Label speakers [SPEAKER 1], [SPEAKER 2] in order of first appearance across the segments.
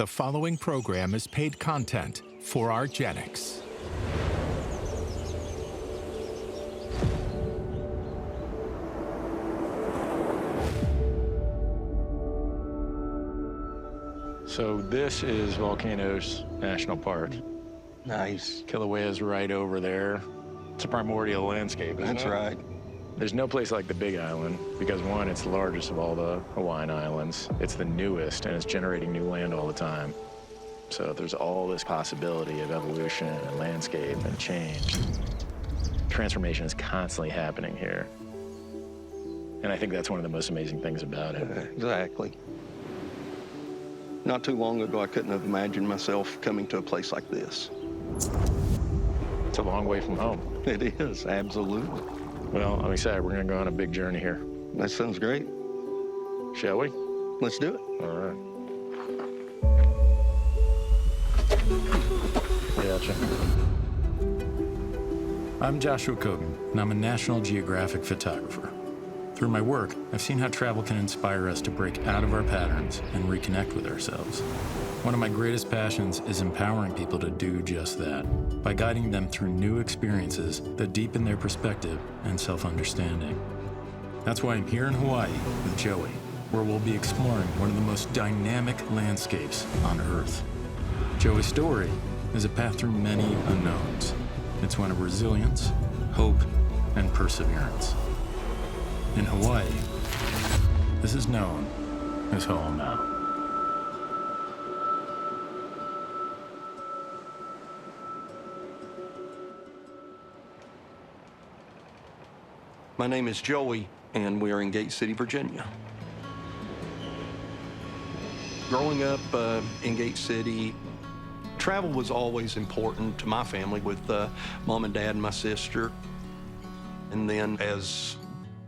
[SPEAKER 1] The following program is paid content for Argenix.
[SPEAKER 2] So this is Volcanoes National Park.
[SPEAKER 3] Nice.
[SPEAKER 2] Kilauea's right over there. It's a primordial landscape, isn't
[SPEAKER 3] That's
[SPEAKER 2] it?
[SPEAKER 3] right.
[SPEAKER 2] There's no place like the Big Island because, one, it's the largest of all the Hawaiian islands. It's the newest, and it's generating new land all the time. So there's all this possibility of evolution and landscape and change. Transformation is constantly happening here. And I think that's one of the most amazing things about it.
[SPEAKER 3] Exactly. Not too long ago, I couldn't have imagined myself coming to a place like this.
[SPEAKER 2] It's a long way from home.
[SPEAKER 3] It is, absolutely.
[SPEAKER 2] Well, I'm excited. We're going to go on a big journey here.
[SPEAKER 3] That sounds great.
[SPEAKER 2] Shall we?
[SPEAKER 3] Let's do it.
[SPEAKER 2] All right. Gotcha.
[SPEAKER 4] I'm Joshua Cogan, and I'm a National Geographic photographer. Through my work, I've seen how travel can inspire us to break out of our patterns and reconnect with ourselves. One of my greatest passions is empowering people to do just that, by guiding them through new experiences that deepen their perspective and self-understanding. That's why I'm here in Hawaii with Joey, where we'll be exploring one of the most dynamic landscapes on Earth. Joey's story is a path through many unknowns. It's one of resilience, hope, and perseverance. In Hawaii, this is known as Ho'omau.
[SPEAKER 3] My name is Joey, and we are in Gate City, Virginia. Growing up in Gate City, travel was always important to my family with mom and dad and my sister. And then as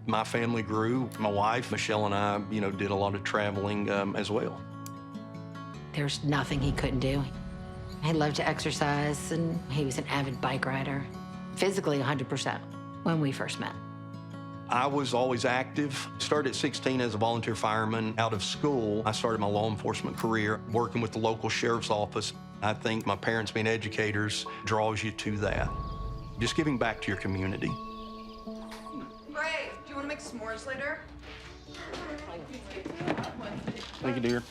[SPEAKER 3] my family grew, my wife, Michelle, and I, did a lot of traveling as well.
[SPEAKER 5] There's nothing he couldn't do. He loved to exercise, and he was an avid bike rider. Physically, 100% when we first met.
[SPEAKER 3] I was always active. Started at 16 as a volunteer fireman. Out of school, I started my law enforcement career working with the local sheriff's office. I think my parents being educators draws you to that. Just giving back to your community.
[SPEAKER 6] Ray, do you want to make s'mores later?
[SPEAKER 3] Thank you, dear.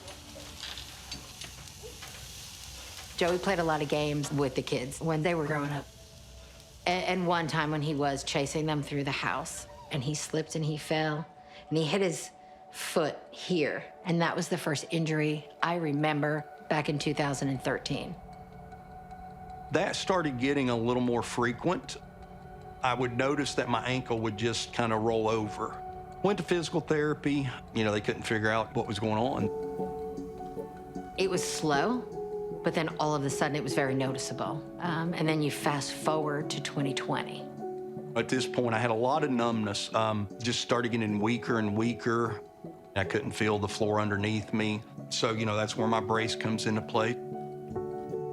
[SPEAKER 5] Joey played a lot of games with the kids when they were growing up. And one time when he was chasing them through the house, and he slipped and he fell, and he hit his foot here. And that was the first injury I remember back in 2013.
[SPEAKER 3] That started getting a little more frequent. I would notice that my ankle would just kind of roll over. Went to physical therapy. They couldn't figure out what was going on.
[SPEAKER 5] It was slow, but then all of a sudden it was very noticeable. And then you fast forward to 2020.
[SPEAKER 3] At this point, I had a lot of numbness. Just started getting weaker and weaker. I couldn't feel the floor underneath me. So, that's where my brace comes into play.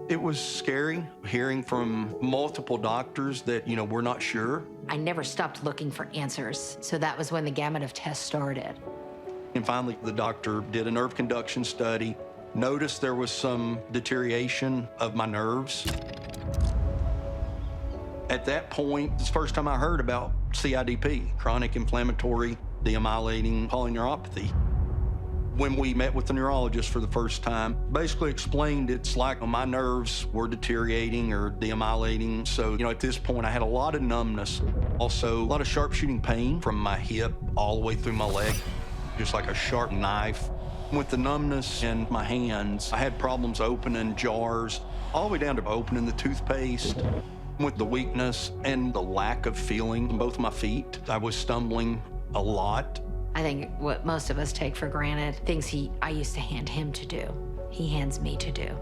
[SPEAKER 3] It was scary hearing from multiple doctors that, we're not sure.
[SPEAKER 5] I never stopped looking for answers. So that was when the gamut of tests started.
[SPEAKER 3] And finally, the doctor did a nerve conduction study, noticed there was some deterioration of my nerves. At that point, it's the first time I heard about CIDP, chronic inflammatory demyelinating polyneuropathy. When we met with the neurologist for the first time, basically explained it's like my nerves were deteriorating or demyelinating. So, at this point, I had a lot of numbness. Also, a lot of sharp-shooting pain from my hip all the way through my leg, just like a sharp knife. With the numbness in my hands, I had problems opening jars, all the way down to opening the toothpaste. With the weakness and the lack of feeling in both my feet, I was stumbling a lot.
[SPEAKER 5] I think what most of us take for granted, things I used to hand him to do, he hands me to do.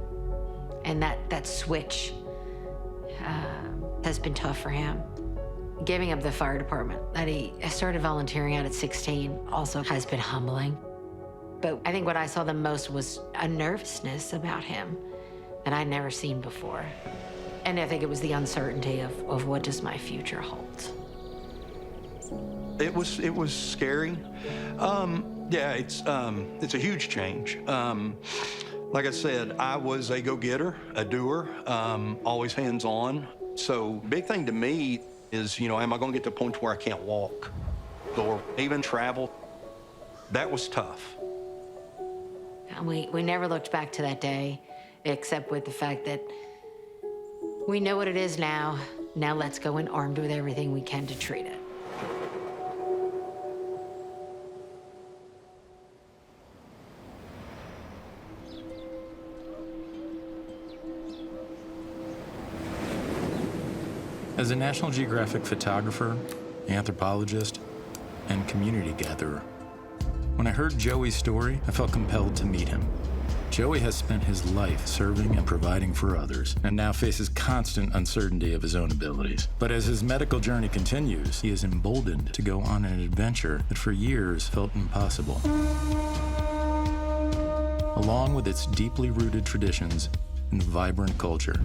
[SPEAKER 5] And that switch has been tough for him. Giving up the fire department that he started volunteering at 16 also has been humbling. But I think what I saw the most was a nervousness about him that I'd never seen before. And I think it was the uncertainty of what does my future hold.
[SPEAKER 3] It was scary. Yeah, it's a huge change. Like I said, I was a go-getter, a doer, always hands-on. So big thing to me is, am I going to get to a point where I can't walk or even travel? That was tough.
[SPEAKER 5] And we never looked back to that day, except with the fact that we know what it is now. Now let's go in armed with everything we can to treat it.
[SPEAKER 4] As a National Geographic photographer, anthropologist, and community gatherer, when I heard Joey's story, I felt compelled to meet him. Joey has spent his life serving and providing for others, and now faces constant uncertainty of his own abilities. But as his medical journey continues, he is emboldened to go on an adventure that for years felt impossible. Along with its deeply rooted traditions and vibrant culture,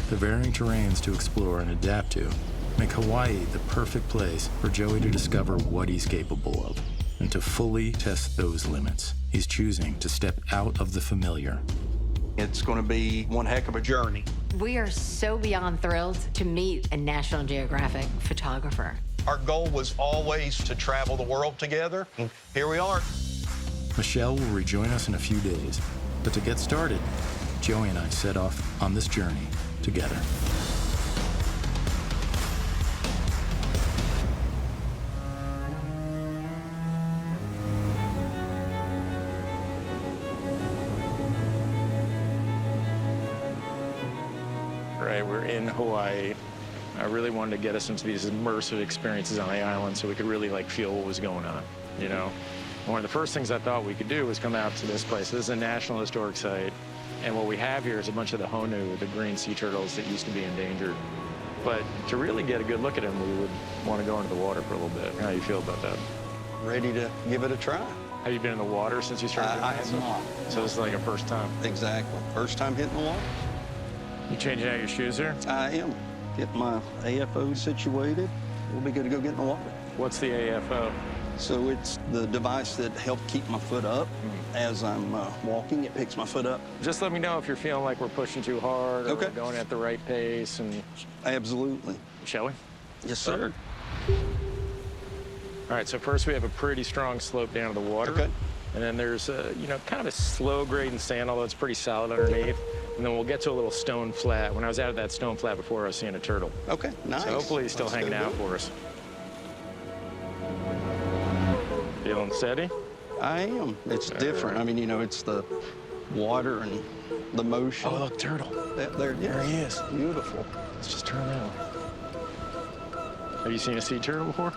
[SPEAKER 4] the varying terrains to explore and adapt to make Hawaii the perfect place for Joey to discover what he's capable of and to fully test those limits. He's choosing to step out of the familiar.
[SPEAKER 3] It's going to be one heck of a journey.
[SPEAKER 5] We are so beyond thrilled to meet a National Geographic photographer.
[SPEAKER 3] Our goal was always to travel the world together, and here we are.
[SPEAKER 4] Michelle will rejoin us in a few days, but to get started, Joey and I set off on this journey together.
[SPEAKER 2] Right, we're in Hawaii. I really wanted to get us into these immersive experiences on the island so we could really feel what was going on, One of the first things I thought we could do was come out to this place. This is a National Historic Site. And what we have here is a bunch of the honu, the green sea turtles that used to be endangered. But to really get a good look at them, we would want to go into the water for a little bit. How do you feel about that?
[SPEAKER 3] Ready to give it a try.
[SPEAKER 2] Have you been in the water since you started doing
[SPEAKER 3] I
[SPEAKER 2] that
[SPEAKER 3] have not.
[SPEAKER 2] So this is like a first time.
[SPEAKER 3] Exactly. First time hitting the water.
[SPEAKER 2] You changing out your shoes here?
[SPEAKER 3] I am. Getting my AFO situated. We'll be good to go get in the water.
[SPEAKER 2] What's the AFO?
[SPEAKER 3] So it's the device that helps keep my foot up as I'm walking. It picks my foot up.
[SPEAKER 2] Just let me know if you're feeling like we're pushing too hard or
[SPEAKER 3] Okay.
[SPEAKER 2] we're going at the right pace. And
[SPEAKER 3] Absolutely.
[SPEAKER 2] shall we?
[SPEAKER 3] Yes, sir.
[SPEAKER 2] All right, so first we have a pretty strong slope down to the water.
[SPEAKER 3] Okay.
[SPEAKER 2] And then there's a, kind of a slow gradient sand, although it's pretty solid underneath. And then we'll get to a little stone flat. When I was out of that stone flat before, I was seeing a turtle.
[SPEAKER 3] Okay, nice.
[SPEAKER 2] So hopefully he's still
[SPEAKER 3] Let's
[SPEAKER 2] hanging
[SPEAKER 3] go
[SPEAKER 2] out
[SPEAKER 3] do it.
[SPEAKER 2] for us. Feeling steady?
[SPEAKER 3] I am. It's different. I mean, it's the water and the motion.
[SPEAKER 2] Oh, look, turtle.
[SPEAKER 3] There
[SPEAKER 2] he is.
[SPEAKER 3] Beautiful.
[SPEAKER 2] Let's just turn that way. Have you seen a sea turtle before?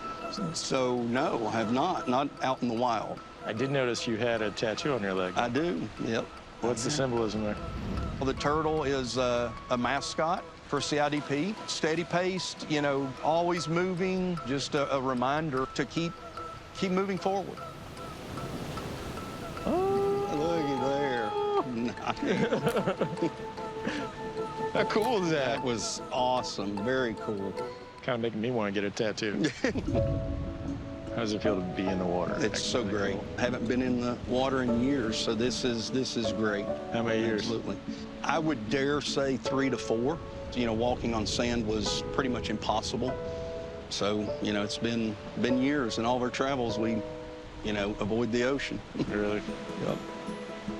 [SPEAKER 3] So, no, I have not. Not out in the wild.
[SPEAKER 2] I did notice you had a tattoo on your leg.
[SPEAKER 3] I do, yep.
[SPEAKER 2] What's the symbolism there?
[SPEAKER 3] Well, the turtle is a mascot for CIDP. Steady paced, always moving. Just a reminder to keep moving forward. Oh, look at there.
[SPEAKER 2] How cool is
[SPEAKER 3] That was awesome. Very cool.
[SPEAKER 2] Kind of making me want to get a tattoo. How does it feel to be in the water?
[SPEAKER 3] It's so great. I haven't been in the water in years, so this is great.
[SPEAKER 2] How many years?
[SPEAKER 3] Absolutely. I would dare say 3 to 4. Walking on sand was pretty much impossible. So, it's been years. In all of our travels, we, avoid the ocean.
[SPEAKER 2] Really?
[SPEAKER 3] Yep.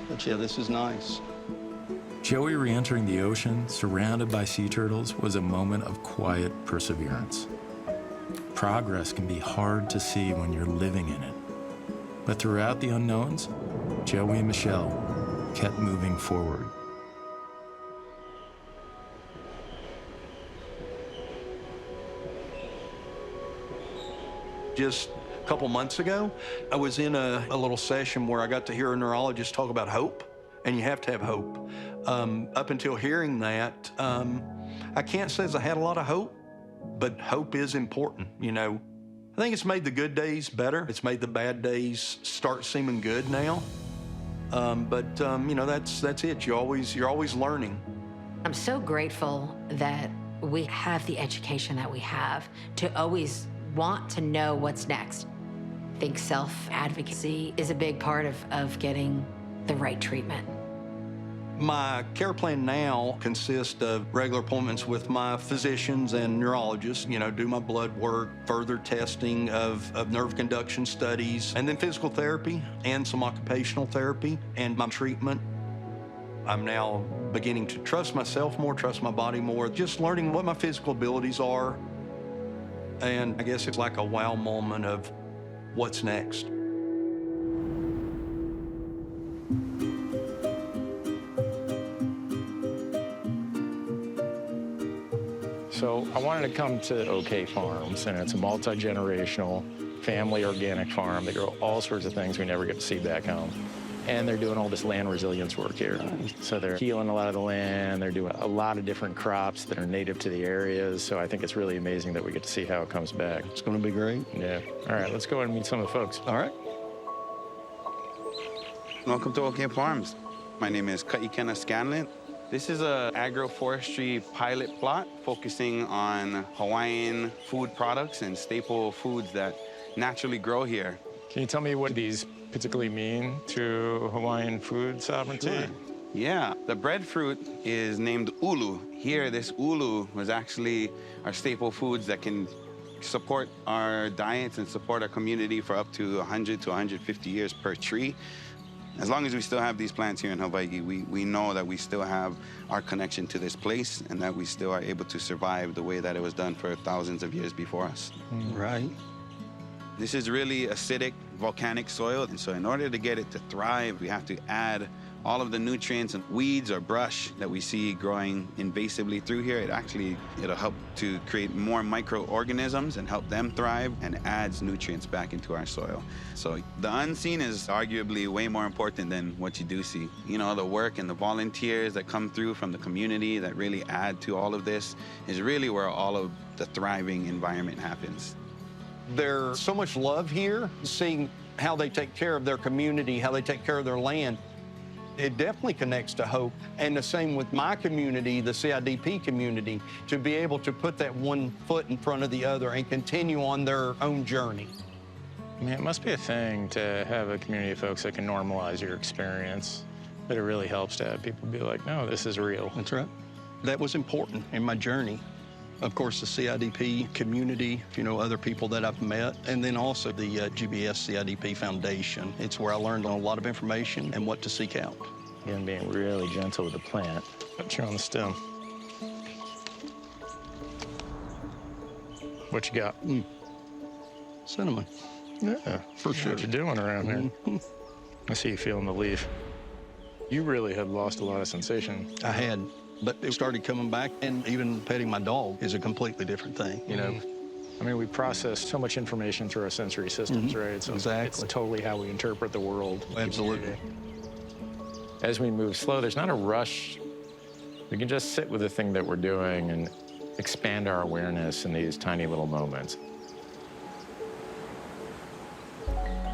[SPEAKER 3] But yeah, this is nice.
[SPEAKER 4] Joey re-entering the ocean, surrounded by sea turtles, was a moment of quiet perseverance. Progress can be hard to see when you're living in it. But throughout the unknowns, Joey and Michelle kept moving forward.
[SPEAKER 3] Just a couple months ago, I was in a little session where I got to hear a neurologist talk about hope, and you have to have hope. Up until hearing that, I can't say I had a lot of hope, but hope is important, I think it's made the good days better. It's made the bad days start seeming good now. That's it. You're always learning.
[SPEAKER 5] I'm so grateful that we have the education that we have to always want to know what's next. I think self-advocacy is a big part of getting the right treatment.
[SPEAKER 3] My care plan now consists of regular appointments with my physicians and neurologists, do my blood work, further testing of nerve conduction studies, and then physical therapy and some occupational therapy and my treatment. I'm now beginning to trust myself more, trust my body more, just learning what my physical abilities are. And I guess it's like a wow moment of what's next.
[SPEAKER 2] So I wanted to come to OK Farms, and it's a multi-generational family organic farm. They grow all sorts of things we never get to see back home. And they're doing all this land resilience work here. So they're healing a lot of the land. They're doing a lot of different crops that are native to the areas. So I think it's really amazing that we get to see how it comes back.
[SPEAKER 3] It's going to be great.
[SPEAKER 2] Yeah. All right, let's go ahead and meet some of the folks.
[SPEAKER 3] All right.
[SPEAKER 7] Welcome to OK Farms. My name is Kaikena Scanlon. This is a agroforestry pilot plot focusing on Hawaiian food products and staple foods that naturally grow here.
[SPEAKER 2] Can you tell me what these particularly mean to Hawaiian food sovereignty?
[SPEAKER 7] Sure. Yeah, the breadfruit is named ulu. Here, this ulu was actually our staple foods that can support our diets and support our community for up to 100 to 150 years per tree. As long as we still have these plants here in Hawaii, we know that we still have our connection to this place and that we still are able to survive the way that it was done for thousands of years before us.
[SPEAKER 3] Right.
[SPEAKER 7] This is really acidic, volcanic soil, and so in order to get it to thrive, we have to add all of the nutrients and weeds or brush that we see growing invasively through here. It'll help to create more microorganisms and help them thrive and adds nutrients back into our soil. So the unseen is arguably way more important than what you do see. The work and the volunteers that come through from the community that really add to all of this is really where all of the thriving environment happens.
[SPEAKER 3] There's so much love here, seeing how they take care of their community, how they take care of their land. It definitely connects to hope. And the same with my community, the CIDP community, to be able to put that one foot in front of the other and continue on their own journey.
[SPEAKER 2] I mean, it must be a thing to have a community of folks that can normalize your experience, but it really helps to have people be like, no, this is real.
[SPEAKER 3] That's right. That was important in my journey. Of course, the CIDP community, other people that I've met, and then also the GBS CIDP Foundation. It's where I learned a lot of information and what to seek out.
[SPEAKER 2] Again, being really gentle with the plant. Put you on the stem. What you got?
[SPEAKER 3] Cinnamon.
[SPEAKER 2] Yeah, for sure. What you doing around here? I see you feeling the leaf. You really had lost a lot of sensation.
[SPEAKER 3] I had. But it started coming back, and even petting my dog is a completely different thing,
[SPEAKER 2] I mean, we process so much information through our sensory systems, right? So
[SPEAKER 3] Exactly.
[SPEAKER 2] It's totally how we interpret the world.
[SPEAKER 3] Absolutely.
[SPEAKER 2] As we move slow, there's not a rush. We can just sit with the thing that we're doing and expand our awareness in these tiny little moments.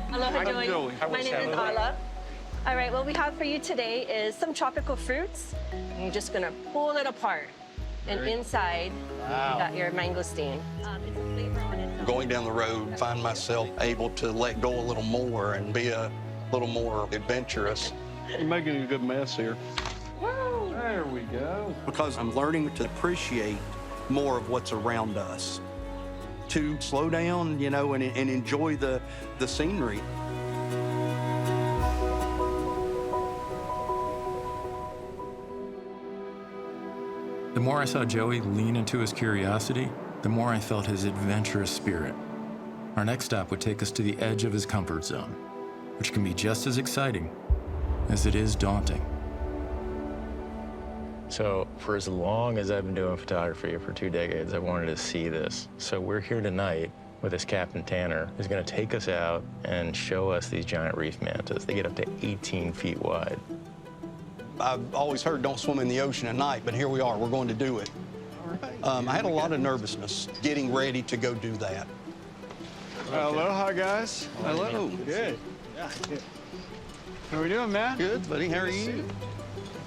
[SPEAKER 8] Hello, how are you doing? My name is Ala. All right, what we have for you today is some tropical fruits. You're just gonna pull it apart. And inside, you got your mangosteen. It's a flavor on it.
[SPEAKER 3] Going down the road, find myself able to let go a little more and be a little more adventurous. You're making a good mess here.
[SPEAKER 8] Woo!
[SPEAKER 3] There we go. Because I'm learning to appreciate more of what's around us. To slow down, and enjoy the scenery.
[SPEAKER 4] The more I saw Joey lean into his curiosity, the more I felt his adventurous spirit. Our next stop would take us to the edge of his comfort zone, which can be just as exciting as it is daunting.
[SPEAKER 2] So for as long as I've been doing photography, for 2 decades, I wanted to see this. So we're here tonight with this Captain Tanner, who's gonna take us out and show us these giant reef mantas. They get up to 18 feet wide.
[SPEAKER 3] I've always heard don't swim in the ocean at night, but here we are. We're going to do it. I had a lot of nervousness getting ready to go do that.
[SPEAKER 9] Aloha, guys.
[SPEAKER 3] Hello.
[SPEAKER 9] Good. Yeah. How we doing, man?
[SPEAKER 3] Good, buddy. How are you?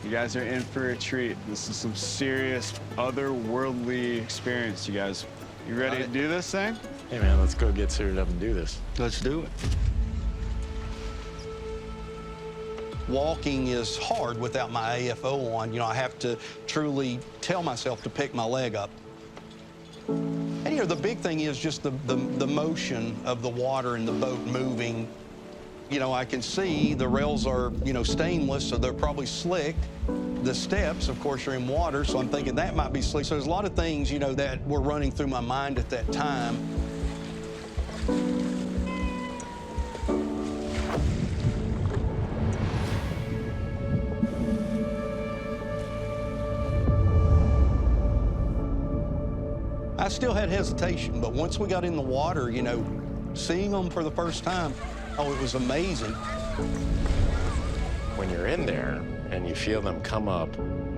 [SPEAKER 9] You guys are in for a treat. This is some serious otherworldly experience, you guys. You ready to do this thing?
[SPEAKER 2] Hey man, let's go get suited up and do this.
[SPEAKER 3] Let's do it. Walking is hard without my AFO on. You know, I have to truly tell myself to pick my leg up. And, you know, the big thing is just the motion of the water and the boat moving. You know, I can see the rails are, you know, stainless, so they're probably slick. The steps, of course, are in water, so I'm thinking that might be slick. So there's a lot of things, you know, that were running through my mind at that time. I still had hesitation, but once we got in the water, you know, seeing them for the first time, oh, it was amazing.
[SPEAKER 2] When you're in there and you feel them come up,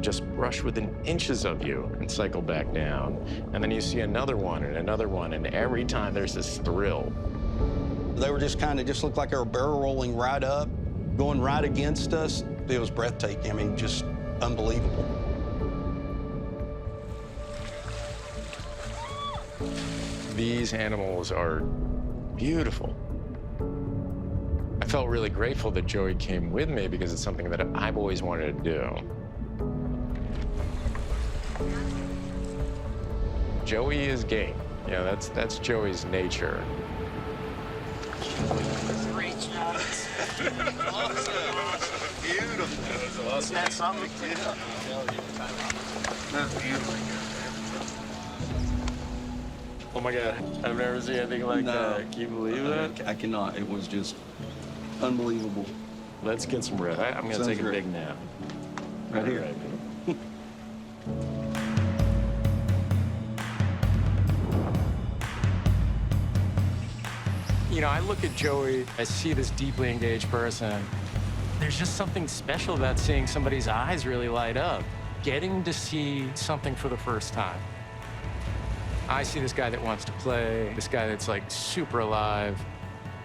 [SPEAKER 2] just brush within inches of you and cycle back down, and then you see another one, and every time there's this thrill.
[SPEAKER 3] They were just kind of just looked like they were barrel rolling right up, going right against us. It was breathtaking. I mean, just unbelievable.
[SPEAKER 2] These animals are beautiful. I felt really grateful that Joey came with me because it's something that I've always wanted to do. Joey is game. You know, that's Joey's nature.
[SPEAKER 10] Great job. Awesome. Beautiful. That was awesome. That's something. That's beautiful.
[SPEAKER 2] Oh my God, I've never seen anything like that. Can you believe that?
[SPEAKER 3] I cannot. It was just unbelievable.
[SPEAKER 2] Let's get some rest. I'm gonna take a big nap.
[SPEAKER 3] Right here.
[SPEAKER 2] Right. You know, I look at Joey, I see this deeply engaged person. There's just something special about seeing somebody's eyes really light up, getting to see something for the first time. I see this guy that wants to play, this guy that's like super alive,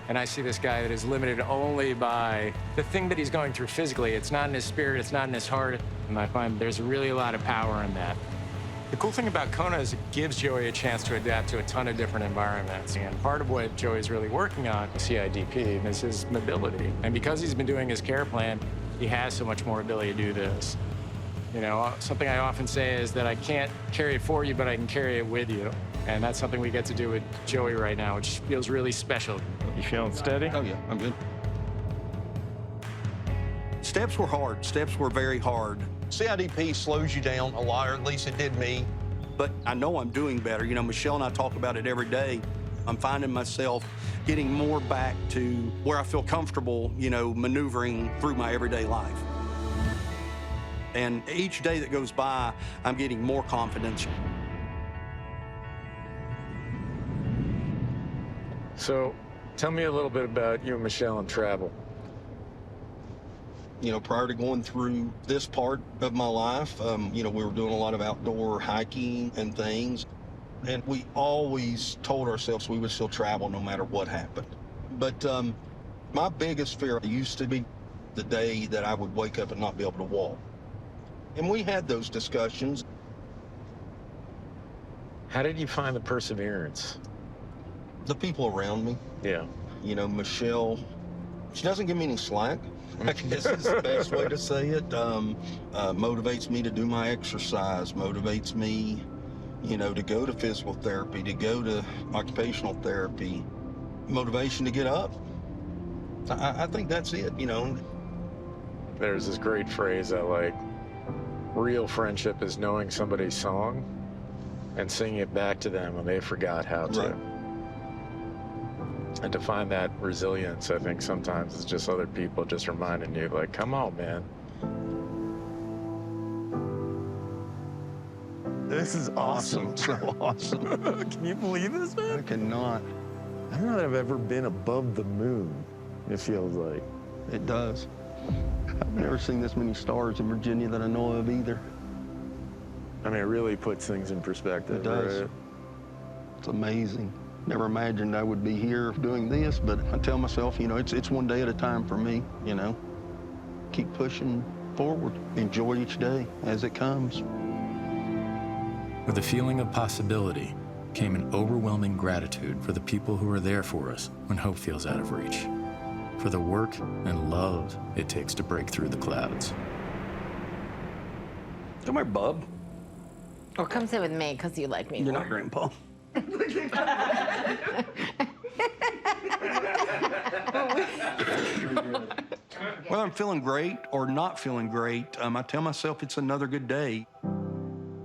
[SPEAKER 2] and I see this guy that is limited only by the thing that he's going through physically. It's not in his spirit, it's not in his heart, and I find there's really a lot of power in that. The cool thing about Kona is it gives Joey a chance to adapt to a ton of different environments, and part of what Joey's really working on with CIDP is his mobility. And because he's been doing his care plan, he has so much more ability to do this. You know, something I often say is that I can't carry it for you, but I can carry it with you. And that's something we get to do with Joey right now, which feels really special. You feeling steady?
[SPEAKER 3] Oh, yeah, I'm good. Steps were hard. Steps were very hard. CIDP slows you down a lot, or at least it did me. But I know I'm doing better. You know, Michelle and I talk about it every day. I'm finding myself getting more back to where I feel comfortable, you know, maneuvering through my everyday life. And each day that goes by, I'm getting more confidence.
[SPEAKER 2] So, tell me a little bit about you and Michelle and travel.
[SPEAKER 3] You know, prior to going through this part of my life, you know, we were doing a lot of outdoor hiking and things. And we always told ourselves we would still travel no matter what happened. But my biggest fear used to be the day that I would wake up and not be able to walk. And we had those discussions.
[SPEAKER 2] How did you find the perseverance?
[SPEAKER 3] The people around me.
[SPEAKER 2] Yeah.
[SPEAKER 3] You know, Michelle, she doesn't give me any slack. I guess is the best way to say it. Motivates me to do my exercise, motivates me, you know, to go to physical therapy, to go to occupational therapy, motivation to get up. I think that's it, you know.
[SPEAKER 2] There's this great phrase I like. Real friendship is knowing somebody's song and singing it back to them when they forgot how to.
[SPEAKER 3] Right.
[SPEAKER 2] And to find that resilience, I think sometimes it's just other people just reminding you, like, come on, man.
[SPEAKER 3] This is awesome. So awesome.
[SPEAKER 2] Can you believe this, man?
[SPEAKER 3] I cannot.
[SPEAKER 2] I don't know that I've ever been above the moon, it feels like.
[SPEAKER 3] It does. I've never seen this many stars in Virginia that I know of either.
[SPEAKER 2] I mean, it really puts things in perspective.
[SPEAKER 3] It does.
[SPEAKER 2] Right?
[SPEAKER 3] It's amazing. Never imagined I would be here doing this, but I tell myself, you know, it's one day at a time for me, you know. Keep pushing forward. Enjoy each day as it comes.
[SPEAKER 4] With a feeling of possibility came an overwhelming gratitude for the people who are there for us when hope feels out of reach. for the work and love it takes to break through the clouds.
[SPEAKER 3] Come here, bub.
[SPEAKER 5] Or come sit with me because you like me
[SPEAKER 3] You're
[SPEAKER 5] more.
[SPEAKER 3] not grandpa. Whether I'm feeling great or not feeling great, I tell myself it's another good day.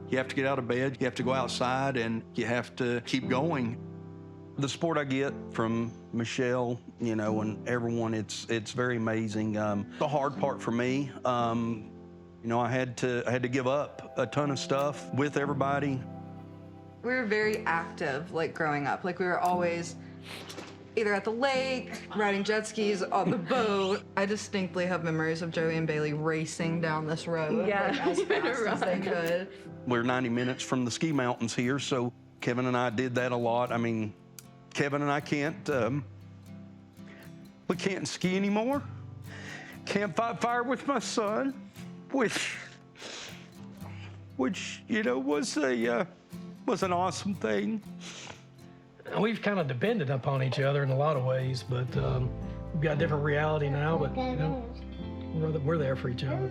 [SPEAKER 3] You have to get out of bed, you have to go outside, and you have to keep going. The support I get from Michelle, you know, and everyone, it's very amazing. The hard part for me, you know, I had to give up a ton of stuff with everybody.
[SPEAKER 6] We were very active, like, growing up. Like, we were always either at the lake, riding jet skis, on the boat. I distinctly have memories of Joey and Bailey racing down this road,
[SPEAKER 8] Yeah.
[SPEAKER 6] like, as fast as they could.
[SPEAKER 3] We're 90 minutes from the ski mountains here, so Kevin and I did that a lot. I mean, Kevin and I we can't ski anymore. Can't fight fire with my son, which you know was an awesome thing.
[SPEAKER 11] We've kind of depended upon each other in a lot of ways, but we've got a different reality now. But you know, we're there for each other.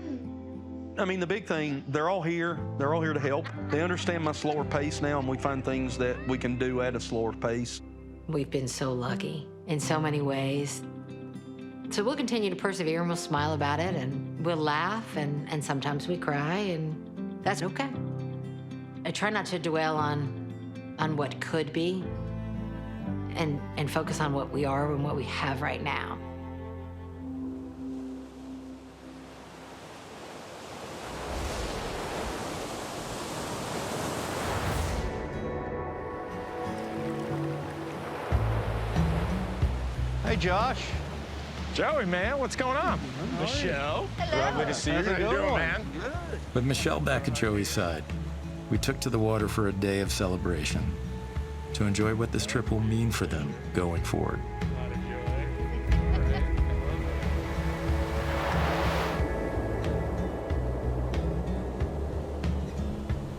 [SPEAKER 3] I mean, the big thing, they're all here. They're all here to help. They understand my slower pace now, and we find things that we can do at a slower pace.
[SPEAKER 5] We've been so lucky in so many ways. So we'll continue to persevere and we'll smile about it and we'll laugh and sometimes we cry and that's okay. I try not to dwell on what could be and focus on what we are and what we have right now.
[SPEAKER 3] Hey, Josh.
[SPEAKER 2] Joey, man, what's going on? Michelle. Lovely to see you. How you doing, man?
[SPEAKER 4] With Michelle back at Joey's side, we took to the water for a day of celebration to enjoy what this trip will mean for them going forward.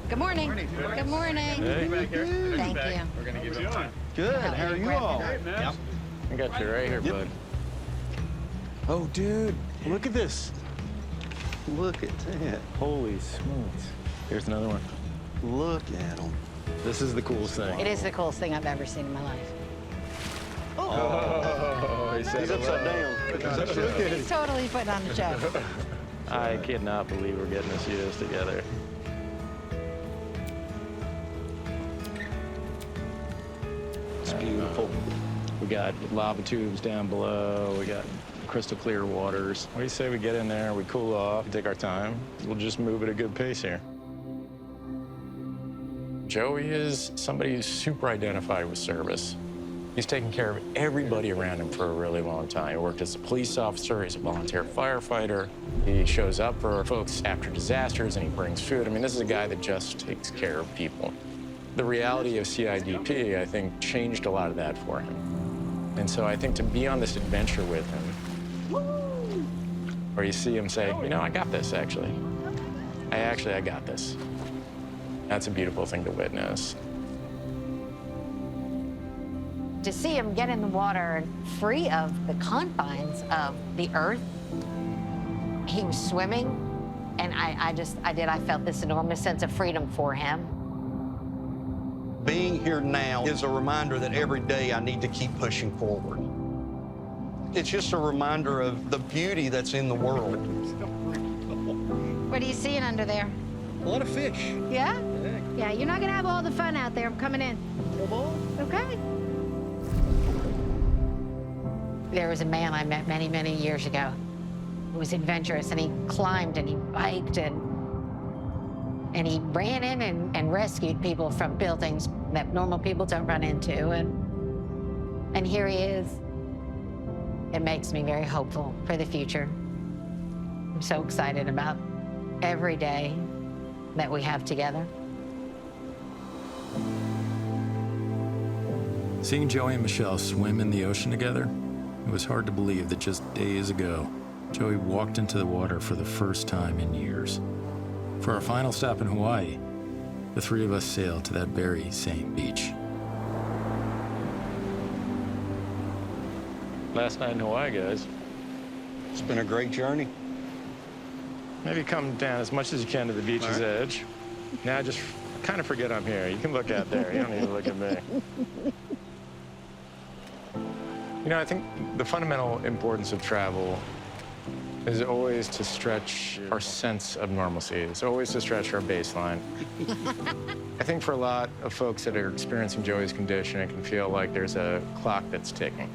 [SPEAKER 12] Good morning. Good morning.
[SPEAKER 2] Hey.
[SPEAKER 12] Thank you.
[SPEAKER 2] We're going to give you a
[SPEAKER 3] Good. How are you all?
[SPEAKER 2] Yep. I got you right here, bud.
[SPEAKER 9] Oh, dude, look at this.
[SPEAKER 3] Look at that.
[SPEAKER 2] Holy smokes. Here's another one.
[SPEAKER 3] Look at them.
[SPEAKER 2] This is the coolest thing.
[SPEAKER 12] It is the coolest thing I've ever seen in my life.
[SPEAKER 2] Oh, he said
[SPEAKER 3] He's upside down.
[SPEAKER 12] He's totally putting on the show.
[SPEAKER 2] I cannot believe we're getting to see this together.
[SPEAKER 3] It's beautiful.
[SPEAKER 2] We got lava tubes down below. We got crystal clear waters. What do you say we get in there, we cool off, take our time. We'll just move at a good pace here. Joey is somebody who's super identified with service. He's taken care of everybody around him for a really long time. He worked as a police officer, he's a volunteer firefighter. He shows up for folks after disasters and he brings food. I mean, this is a guy that just takes care of people. The reality of CIDP, I think, changed a lot of that for him. And so I think to be on this adventure with him, where you see him say, you know, I got this, actually. I got this. That's a beautiful thing to witness.
[SPEAKER 12] To see him get in the water free of the confines of the earth, he was swimming, and I felt this enormous sense of freedom for him.
[SPEAKER 3] Being here now is a reminder that every day I need to keep pushing forward. It's just a reminder of the beauty that's in the world.
[SPEAKER 12] What are you seeing under there?
[SPEAKER 3] A lot of fish.
[SPEAKER 12] Yeah? Yeah, you're not gonna have all the fun out there. I'm coming in. Okay. There was a man I met many, many years ago who was adventurous, and he climbed and he biked and he ran in and rescued people from buildings that normal people don't run into. And here he is. It makes me very hopeful for the future. I'm so excited about every day that we have together.
[SPEAKER 4] Seeing Joey and Michelle swim in the ocean together, it was hard to believe that just days ago, Joey walked into the water for the first time in years. For our final stop in Hawaii, the three of us sailed to that very same beach.
[SPEAKER 2] Last night in Hawaii, guys.
[SPEAKER 3] It's been a great journey.
[SPEAKER 2] Maybe come down as much as you can to the beach's edge. Now just kind of forget I'm here. You can look out there. You don't need to look at me. You know, I think the fundamental importance of travel is always to stretch our sense of normalcy. It's always to stretch our baseline. I think for a lot of folks that are experiencing Joey's condition, it can feel like there's a clock that's ticking.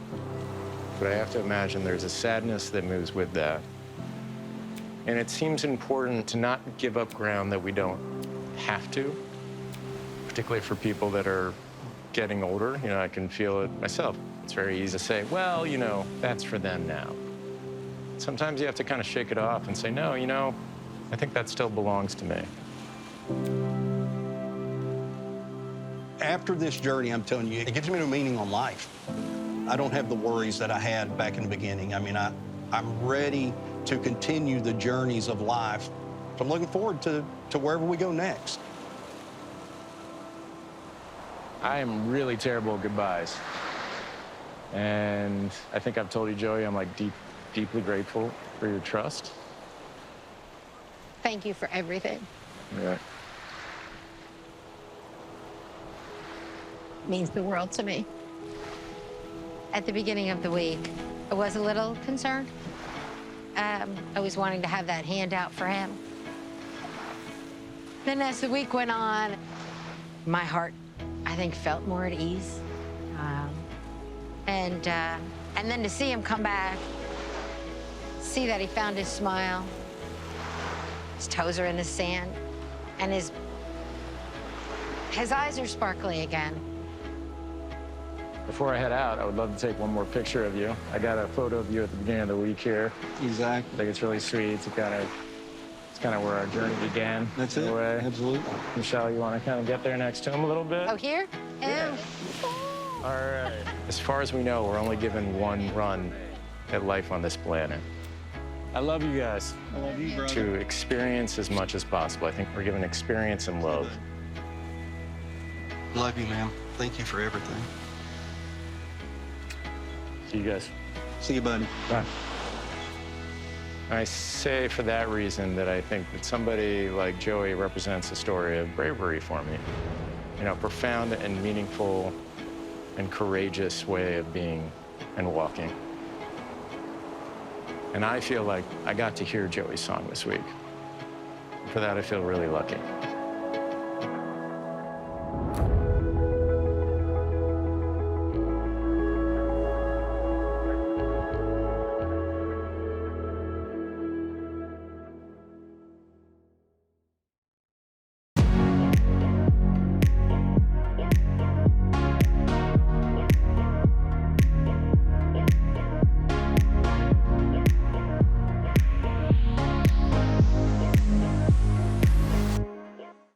[SPEAKER 2] But I have to imagine there's a sadness that moves with that. And it seems important to not give up ground that we don't have to, particularly for people that are getting older. You know, I can feel it myself. It's very easy to say, well, you know, that's for them now. Sometimes you have to kind of shake it off and say, no, you know, I think that still belongs to me.
[SPEAKER 3] After this journey, I'm telling you, it gives me a meaning on life. I don't have the worries that I had back in the beginning. I mean, I'm ready to continue the journeys of life. So I'm looking forward to wherever we go next.
[SPEAKER 2] I am really terrible at goodbyes. And I think I've told you, Joey, I'm like deeply grateful for your trust.
[SPEAKER 12] Thank you for everything.
[SPEAKER 2] Yeah.
[SPEAKER 12] It means the world to me. At the beginning of the week, I was a little concerned. I was wanting to have that hand out for him. Then as the week went on, my heart, I think, felt more at ease. And then to see him come back, see that he found his smile, his toes are in the sand, and his eyes are sparkly again.
[SPEAKER 2] Before I head out, I would love to take one more picture of you. I got a photo of you at the beginning of the week here.
[SPEAKER 3] Exactly.
[SPEAKER 2] I think it's really sweet. It's kind of where our journey began.
[SPEAKER 3] That's
[SPEAKER 2] in
[SPEAKER 3] it.
[SPEAKER 2] a way.
[SPEAKER 3] Absolutely.
[SPEAKER 2] Michelle, you want to kind of get there next to him a little bit?
[SPEAKER 12] Oh, here?
[SPEAKER 2] Yeah. All right. As far as we know, we're only given one run at life on this planet. I love you guys.
[SPEAKER 3] I love you, brother.
[SPEAKER 2] To experience as much as possible. I think we're given experience and love.
[SPEAKER 3] Love you, ma'am. Thank you for everything.
[SPEAKER 2] See you guys.
[SPEAKER 3] See you, buddy.
[SPEAKER 2] Bye. I say for that reason that I think that somebody like Joey represents a story of bravery for me. You know, profound and meaningful and courageous way of being and walking. And I feel like I got to hear Joey's song this week. For that, I feel really lucky.